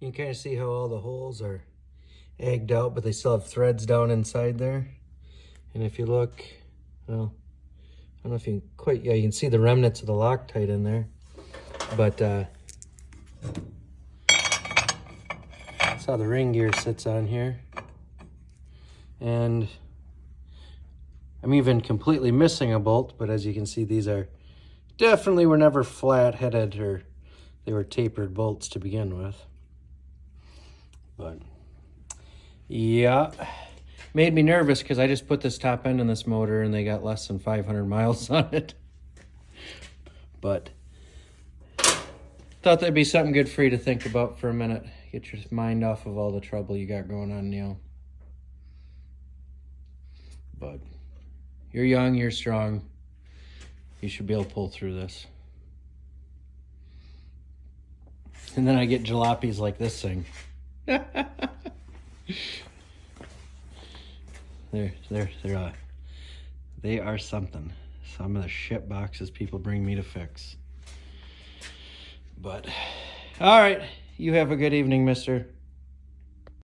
You can kind of see how all the holes are egged out, but they still have threads down inside there. And if you look, well, I don't know if you can quite, yeah, you can see the remnants of the Loctite in there. But that's how the ring gear sits on here. And I'm even completely missing a bolt, but as you can see, these are definitely were never flat-headed, or they were tapered bolts to begin with. But yeah, made me nervous because I just put this top end in this motor and they got less than 500 miles on it. But thought that'd be something good for you to think about for a minute. Get your mind off of all the trouble you got going on, Neil. But you're young, you're strong. You should be able to pull through this. And then I get jalopies like this thing. They are something. Some of the shit boxes people bring me to fix. But, all right. You have a good evening, mister.